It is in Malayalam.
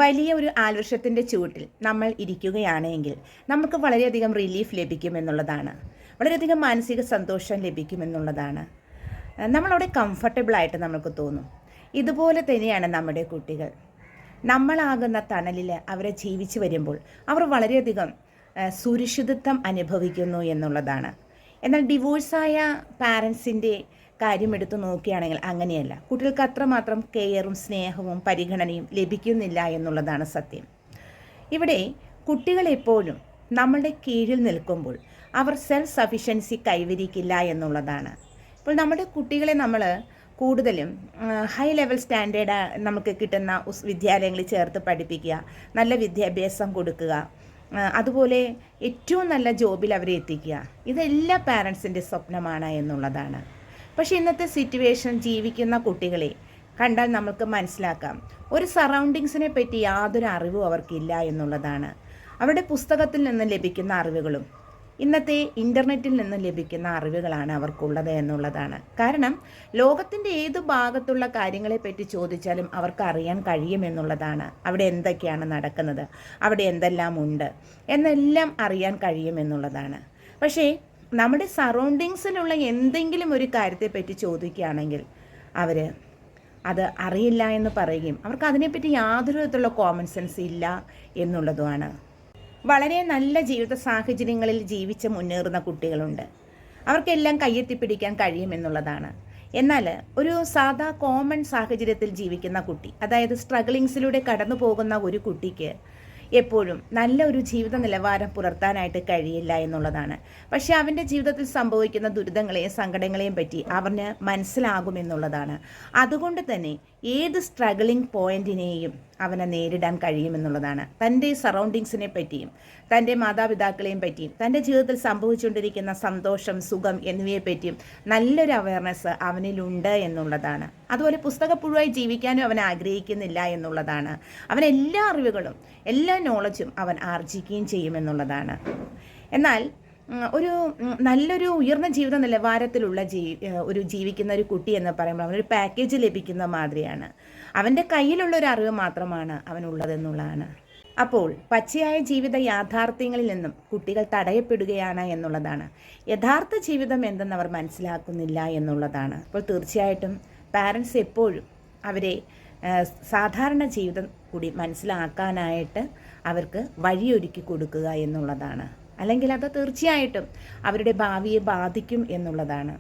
വലിയ ഒരു ആൽവൃക്ഷത്തിൻ്റെ ചുവട്ടിൽ നമ്മൾ ഇരിക്കുകയാണെങ്കിൽ നമുക്ക് വളരെയധികം റിലീഫ് ലഭിക്കുമെന്നുള്ളതാണ്. വളരെയധികം മാനസിക സന്തോഷം ലഭിക്കുമെന്നുള്ളതാണ്. നമ്മളവിടെ കംഫർട്ടബിളായിട്ട് നമുക്ക് തോന്നും. ഇതുപോലെ തന്നെയാണ് നമ്മുടെ കുട്ടികൾ. നമ്മളാകുന്ന തണലിൽ അവരെ ജീവിച്ചു വരുമ്പോൾ അവർ വളരെയധികം സുരക്ഷിതത്വം അനുഭവിക്കുന്നു എന്നുള്ളതാണ്. എന്നാൽ ഡിവോഴ്സായ പാരൻസിൻ്റെ കാര്യം എടുത്തു നോക്കുകയാണെങ്കിൽ അങ്ങനെയല്ല. കുട്ടികൾക്ക് അത്രമാത്രം കെയറും സ്നേഹവും പരിഗണനയും ലഭിക്കുന്നില്ല എന്നുള്ളതാണ് സത്യം. ഇവിടെ കുട്ടികൾ എപ്പോഴും നമ്മളുടെ കീഴിൽ നിൽക്കുമ്പോൾ അവർ സെൽഫ് സഫിഷ്യൻസി കൈവരിക്കില്ല എന്നുള്ളതാണ്. ഇപ്പോൾ നമ്മുടെ കുട്ടികളെ നമ്മൾ കൂടുതലും ഹൈ ലെവൽ സ്റ്റാൻഡേർഡ് നമുക്ക് കിട്ടുന്ന വിദ്യാലയങ്ങളിൽ ചേർത്ത് പഠിപ്പിക്കുക, നല്ല വിദ്യാഭ്യാസം കൊടുക്കുക, അതുപോലെ ഏറ്റവും നല്ല ജോബിൽ അവരെ എത്തിക്കുക, ഇതെല്ലാ പാരൻസിൻ്റെ സ്വപ്നമാണ് എന്നുള്ളതാണ്. പക്ഷേ ഇന്നത്തെ സിറ്റുവേഷൻ ജീവിക്കുന്ന കുട്ടികളെ കണ്ടാൽ നമുക്ക് മനസ്സിലാക്കാം ഒരു സറൗണ്ടിങ്സിനെ പറ്റി യാതൊരു അറിവും അവർക്കില്ല എന്നുള്ളതാണ്. അവരുടെ പുസ്തകത്തിൽ നിന്ന് ലഭിക്കുന്ന അറിവുകളും ഇന്നത്തെ ഇൻ്റർനെറ്റിൽ നിന്ന് ലഭിക്കുന്ന അറിവുകളാണ് അവർക്കുള്ളത് എന്നുള്ളതാണ്. കാരണം ലോകത്തിൻ്റെ ഏത് ഭാഗത്തുള്ള കാര്യങ്ങളെപ്പറ്റി ചോദിച്ചാലും അവർക്ക് അറിയാൻ കഴിയുമെന്നുള്ളതാണ്. അവിടെ എന്തൊക്കെയാണ് നടക്കുന്നത്, അവിടെ എന്തെല്ലാം ഉണ്ട് എന്നെല്ലാം അറിയാൻ കഴിയുമെന്നുള്ളതാണ്. പക്ഷേ നമ്മുടെ സറൗണ്ടിങ്സിലുള്ള എന്തെങ്കിലും ഒരു കാര്യത്തെപ്പറ്റി ചോദിക്കുകയാണെങ്കിൽ അവർ അത് അറിയില്ല എന്ന് പറയുകയും അവർക്ക് അതിനെപ്പറ്റി യാതൊരു വിധത്തിലുള്ള കോമൺ സെൻസ് ഇല്ല എന്നുള്ളതുമാണ്. വളരെ നല്ല ജീവിത സാഹചര്യങ്ങളിൽ ജീവിച്ച് മുന്നേറുന്ന കുട്ടികളുണ്ട്. അവർക്കെല്ലാം കയ്യെത്തിപ്പിടിക്കാൻ കഴിയുമെന്നുള്ളതാണ്. എന്നാൽ ഒരു സാധാ കോമൺ സാഹചര്യത്തിൽ ജീവിക്കുന്ന കുട്ടി, അതായത് സ്ട്രഗിളിങ്സിലൂടെ കടന്നു പോകുന്ന ഒരു കുട്ടിക്ക് എപ്പോഴും നല്ല ഒരു ജീവിത നിലവാരം പുലർത്താനായിട്ട് കഴിയില്ല എന്നുള്ളതാണ്. പക്ഷേ അവൻ്റെ ജീവിതത്തിൽ സംഭവിക്കുന്ന ദുരിതങ്ങളെയും സങ്കടങ്ങളെയും പറ്റി അവന് മനസ്സിലാകുമെന്നുള്ളതാണ്. അതുകൊണ്ട് തന്നെ ഏത് സ്ട്രഗിളിംഗ് പോയിന്റിനെയും അവനെ നേരിടാൻ കഴിയുമെന്നുള്ളതാണ്. തൻ്റെ സറൗണ്ടിങ്സിനെ പറ്റിയും തൻ്റെ മാതാപിതാക്കളെയും പറ്റിയും തൻ്റെ ജീവിതത്തിൽ സംഭവിച്ചുകൊണ്ടിരിക്കുന്ന സന്തോഷം, സുഖം എന്നിവയെ പറ്റിയും നല്ലൊരു അവയർനെസ് അവനിലുണ്ട് എന്നുള്ളതാണ്. അതുപോലെ പുസ്തകപ്പുഴുവായി ജീവിക്കാനും അവൻ ആഗ്രഹിക്കുന്നില്ല എന്നുള്ളതാണ്. അവൻ എല്ലാ അറിവുകളും എല്ലാ നോളജും അവൻ ആർജിക്കുകയും ചെയ്യുമെന്നുള്ളതാണ്. എന്നാൽ ഒരു നല്ലൊരു ഉയർന്ന ജീവിത നിലവാരത്തിലുള്ള ജീവിക്കുന്ന ഒരു കുട്ടി എന്ന് പറയുമ്പോൾ അവനൊരു പാക്കേജ് ലഭിക്കുന്ന മാതിരിയാണ്. അവൻ്റെ കയ്യിലുള്ള ഒരു അറിവ് മാത്രമാണ് അവനുള്ളതെന്നുള്ളതാണ്. അപ്പോൾ പച്ചയായ ജീവിത യാഥാർത്ഥ്യങ്ങളിൽ നിന്നും കുട്ടികൾ തടയപ്പെടുകയാണ് എന്നുള്ളതാണ്. യഥാർത്ഥ ജീവിതം എന്തെന്ന് അവർ മനസ്സിലാക്കുന്നില്ല എന്നുള്ളതാണ്. അപ്പോൾ തീർച്ചയായിട്ടും പാരൻസ് എപ്പോഴും അവരെ സാധാരണ ജീവിതം കൂടി മനസ്സിലാക്കാനായിട്ട് അവർക്ക് വഴിയൊരുക്കി കൊടുക്കുക എന്നുള്ളതാണ്. അല്ലെങ്കിൽ അത് തീർച്ചയായിട്ടും അവരുടെ ഭാവിയെ ബാധിക്കും എന്നുള്ളതാണ്.